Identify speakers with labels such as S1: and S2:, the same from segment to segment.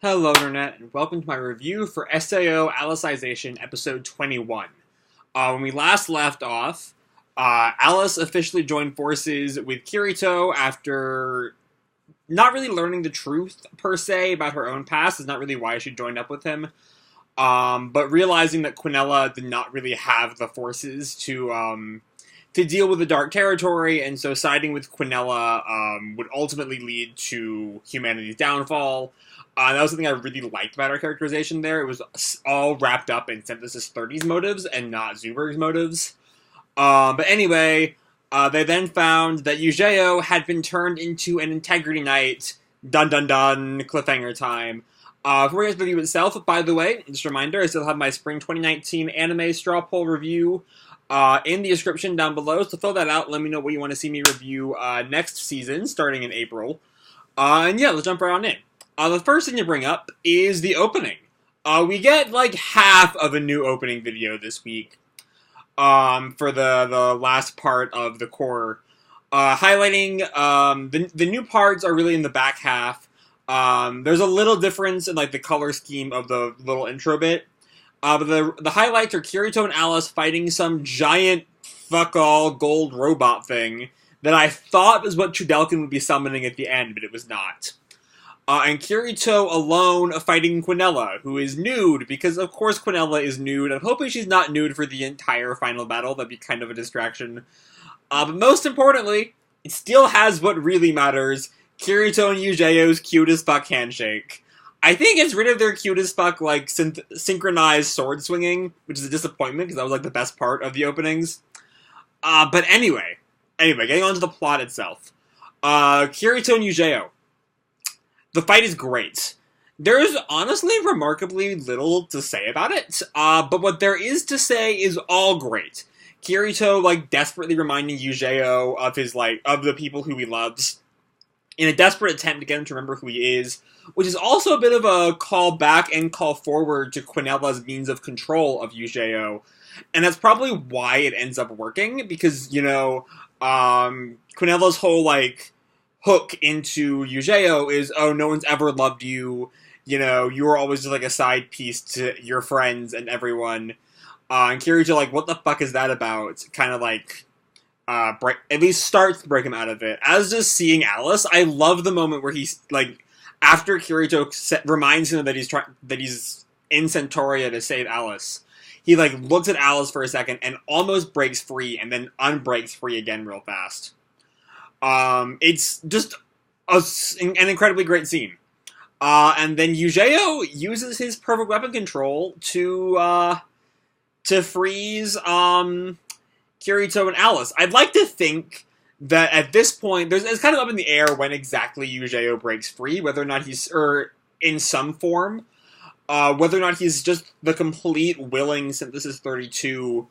S1: Hello Internet, and welcome to my review for SAO Alicization Episode 21. When we last left off, Alice officially joined forces with Kirito after not really learning the truth, per se, about her own past. Is not really why she joined up with him. But realizing that Quinella did not really have the forces to deal with the Dark Territory, and so siding with Quinella would ultimately lead to humanity's downfall. That was something I really liked about our characterization there. It was all wrapped up in Synthesis 30's motives and not Zuberg's motives. But anyway, they then found that Eugeo had been turned into an Integrity Knight. Dun dun dun, cliffhanger time. For the review itself, by the way, just a reminder, I still have my Spring 2019 anime straw poll review in the description down below, so fill that out. Let me know what you want to see me review next season, starting in April. And yeah, let's jump right on in. The first thing to bring up is the opening. We get like half of a new opening video this week for the last part of the core. Highlighting the new parts are really in the back half. There's a little difference in like the color scheme of the little intro bit. But the highlights are Kirito and Alice fighting some giant fuck-all gold robot thing that I thought was what Chudelkin would be summoning at the end, but it was not. And Kirito alone fighting Quinella, who is nude, because of course Quinella is nude. I'm hoping she's not nude for the entire final battle. That'd be kind of a distraction. But most importantly, it still has what really matters. Kirito and Eugeo's cute as fuck handshake. I think it's rid of their cute as fuck, like, synchronized sword swinging, which is a disappointment, because that was, like, the best part of the openings. But anyway, getting on to the plot itself. Kirito and Eugeo. The fight is great. There's honestly remarkably little to say about it, but what there is to say is all great. Kirito, like, desperately reminding Eugeo of his, like, of the people who he loves, in a desperate attempt to get him to remember who he is, which is also a bit of a call back and call forward to Quinella's means of control of Eugeo, and that's probably why it ends up working, because, you know, Quinella's whole, like, hook into Eugeo is, oh, no one's ever loved you, you know, you were always just like a side piece to your friends and everyone, and Kirito, like, what the fuck is that about? Kind of like, at least starts to break him out of it. As just seeing Alice, I love the moment where he's, like, after Kirito reminds him that he's in Centauria to save Alice, he, like, looks at Alice for a second and almost breaks free and then unbreaks free again real fast. It's just an incredibly great scene. And then Eugeo uses his perfect weapon control to freeze, Kirito and Alice. I'd like to think that at this point, it's kind of up in the air when exactly Eugeo breaks free, whether or not he's, or in some form, whether or not he's just the complete willing Synthesis 32,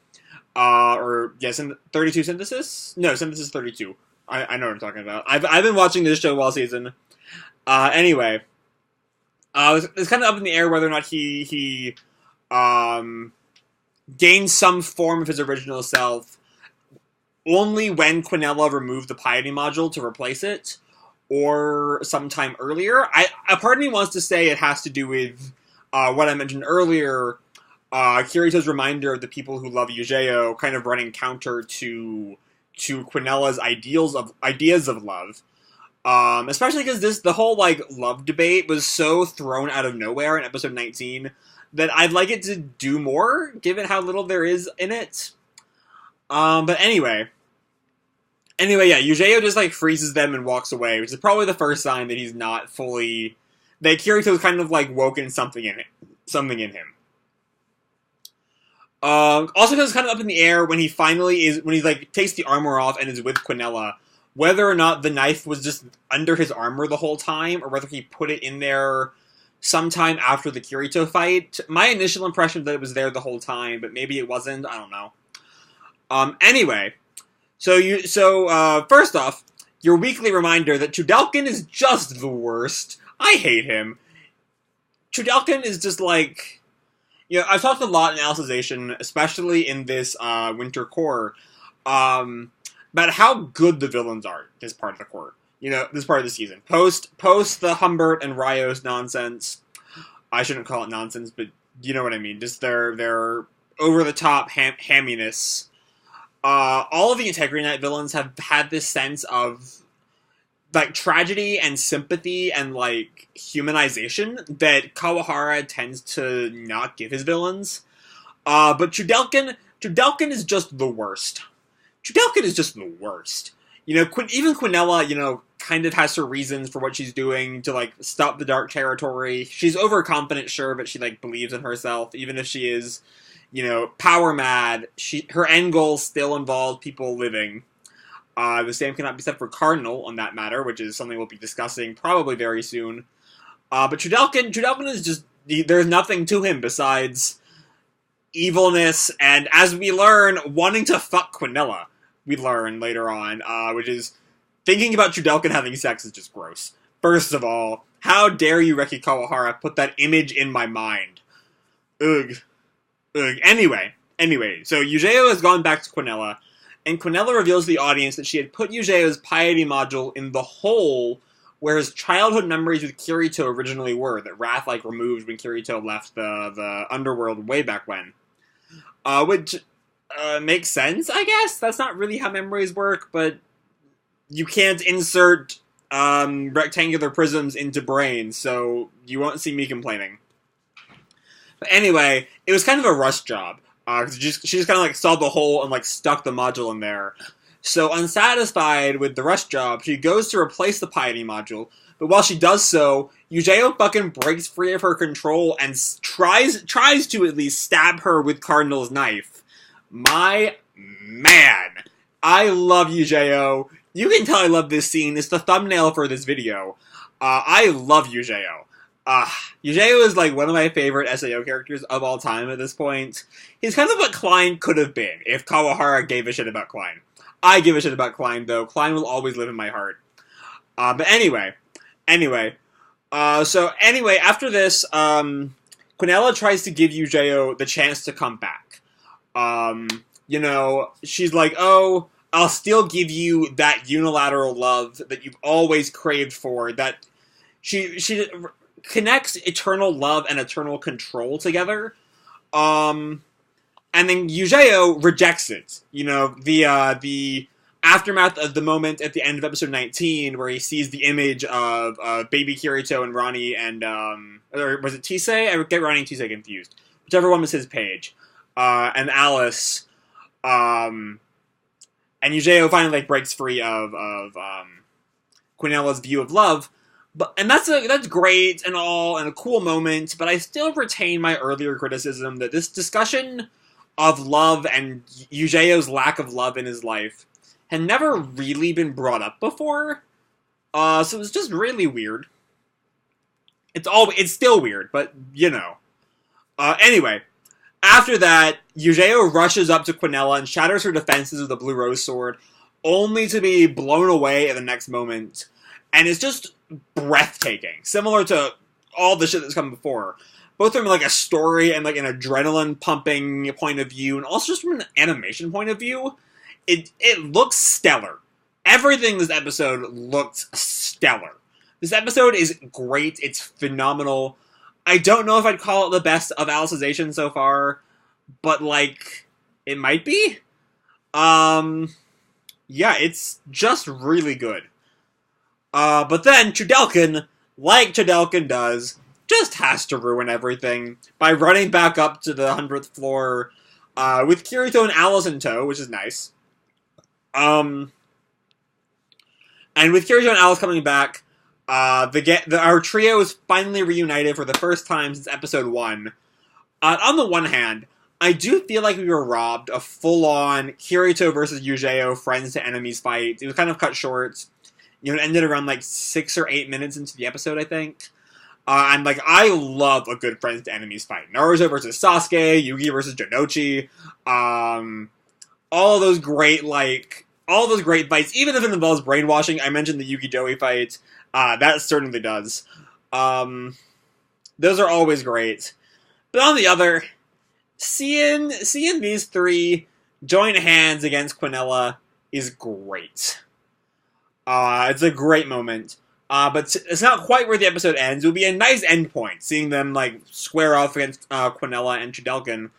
S1: 32 Synthesis? No, Synthesis 32. I know what I'm talking about. I've been watching this show all season. Anyway, it's kind of up in the air whether or not he gains some form of his original self only when Quinella removed the piety module to replace it, or sometime earlier. A part of me wants to say it has to do with what I mentioned earlier, Kirito's reminder of the people who love Eugeo kind of running counter to Quinella's ideas of love. Especially because the whole, like, love debate was so thrown out of nowhere in episode 19 that I'd like it to do more, given how little there is in it. But anyway, yeah, Eugeo just, like, freezes them and walks away, which is probably the first sign that he's not fully, that Kirito's kind of, like, woken something in him. Also, because it's kind of up in the air when he like, takes the armor off and is with Quinella, whether or not the knife was just under his armor the whole time, or whether he put it in there sometime after the Kirito fight. My initial impression was that it was there the whole time, but maybe it wasn't, I don't know. Anyway, first off, your weekly reminder that Chudelkin is just the worst. I hate him. Chudelkin is just like, you know, I've talked a lot in Alicization, especially in this winter core, about how good the villains are this part of the core. You know, this part of the season. Post the Humbert and Rios nonsense, I shouldn't call it nonsense, but you know what I mean. Just their over-the-top hamminess. All of the Integrity Knight villains have had this sense of, like, tragedy and sympathy and, like, humanization that Kawahara tends to not give his villains. But Chudelkin is just the worst. Chudelkin is just the worst. You know, even Quinella, you know, kind of has her reasons for what she's doing to, like, stop the Dark Territory. She's overconfident, sure, but she, like, believes in herself, even if she is, you know, power mad. Her end goal still involves people living. The same cannot be said for Cardinal on that matter, which is something we'll be discussing probably very soon. But Chudelkin is just, there's nothing to him besides evilness, and as we learn, wanting to fuck Quinella. We learn later on, which is, thinking about Chudelkin having sex is just gross. First of all, how dare you, Reki Kawahara, put that image in my mind. Ugh. Anyway, so Eugeo has gone back to Quinella, and Quinella reveals to the audience that she had put Eugeo's piety module in the hole where his childhood memories with Kirito originally were, that Wrath, like, removed when Kirito left the underworld way back when. Which makes sense, I guess? That's not really how memories work, but you can't insert rectangular prisms into brains, so you won't see me complaining. But anyway, it was kind of a rush job. She just kind of, like, saw the hole and, like, stuck the module in there. So, unsatisfied with the rush job, she goes to replace the piety module, but while she does so, Eugeo fucking breaks free of her control and tries to at least stab her with Cardinal's knife. My man. I love Eugeo. You can tell I love this scene. It's the thumbnail for this video. I love Eugeo. Eugeo is, like, one of my favorite SAO characters of all time at this point. He's kind of what Klein could have been if Kawahara gave a shit about Klein. I give a shit about Klein, though. Klein will always live in my heart. But anyway. So after this, Quinella tries to give Eugeo the chance to come back. You know, she's like, oh, I'll still give you that unilateral love that you've always craved for, that she connects eternal love and eternal control together. And then Eugeo rejects it. You know, the aftermath of the moment at the end of episode 19 where he sees the image of baby Kirito and Ronnie and, or was it Tisei? I get Ronnie and Tisei confused. Whichever one was his page. And Alice, and Eugeo finally, like, breaks free of Quinella's view of love. And that's great and all, and a cool moment, but I still retain my earlier criticism that this discussion of love and Eugeo's lack of love in his life had never really been brought up before. So it was just really weird. It's still weird, but, you know. Anyway, after that, Eugeo rushes up to Quinella and shatters her defenses with the Blue Rose Sword, only to be blown away at the next moment. And it's just breathtaking, similar to all the shit that's come before. Both from, like, a story and, like, an adrenaline-pumping point of view, and also just from an animation point of view, it looks stellar. Everything in this episode looked stellar. This episode is great. It's phenomenal. I don't know if I'd call it the best of Alicization so far, but, like, it might be. Yeah, it's just really good. But then Chudelkin, like Chudelkin does, just has to ruin everything by running back up to the 100th floor, with Kirito and Alice in tow, which is nice. And with Kirito and Alice coming back, our trio is finally reunited for the first time since episode 1. On the one hand, I do feel like we were robbed of full-on Kirito versus Eugeo friends to enemies fight. It was kind of cut short. You know, it ended around, like, 6 or 8 minutes into the episode, I think. And, like, I love a good friends to enemies fight. Naruto versus Sasuke, Yugi versus Jonochi, all those great fights, even if it involves brainwashing. I mentioned the Yugi-Joey fight. That certainly does. Those are always great. But on the other, seeing these three join hands against Quinella is great. It's a great moment. But it's not quite where the episode ends. It would be a nice end point, seeing them, like, square off against Quinella and Chudelkin.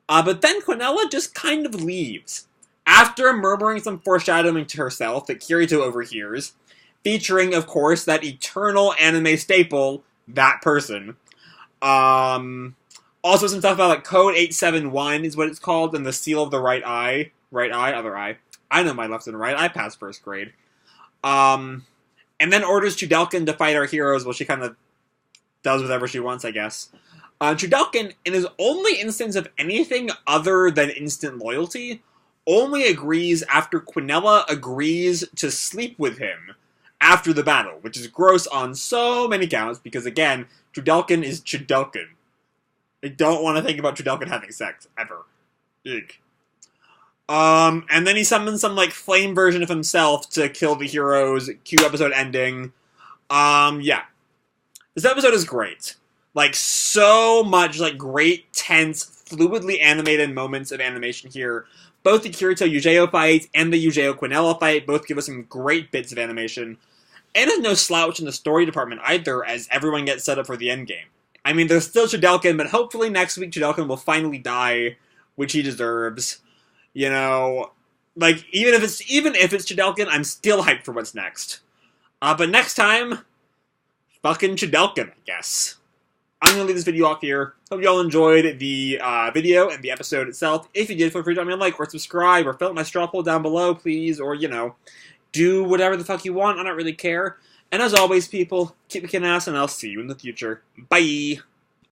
S1: But then Quinella just kind of leaves. After murmuring some foreshadowing to herself that Kirito overhears, featuring, of course, that eternal anime staple, that person. Also some stuff about, like, Code 871 is what it's called, and the seal of the right eye. Right eye, other eye. I know my left and right. I passed first grade. And then orders Chudelkin to fight our heroes. Well, she kind of does whatever she wants, I guess. Chudelkin, in his only instance of anything other than instant loyalty, only agrees after Quinella agrees to sleep with him after the battle, which is gross on so many counts, because again, Chudelkin is Chudelkin. I don't want to think about Chudelkin having sex, ever. Ugh. And then he summons some, like, flame version of himself to kill the heroes, cue episode ending. Yeah. This episode is great. Like, so much, like, great, tense, fluidly animated moments of animation here. Both the Kirito-Eugeo fight and the Eugeo-Quinella fight both give us some great bits of animation. And there's no slouch in the story department either, as everyone gets set up for the endgame. I mean, there's still Chudelkin, but hopefully next week Chudelkin will finally die, which he deserves. You know, like, even if it's Chudelkin, I'm still hyped for what's next. But next time, fucking Chudelkin, I guess. I'm gonna leave this video off here. Hope you all enjoyed the video and the episode itself. If you did, feel free to drop me a like or subscribe or fill out my straw poll down below, please. Or, you know, do whatever the fuck you want. I don't really care. And as always, people, keep kicking ass, and I'll see you in the future. Bye!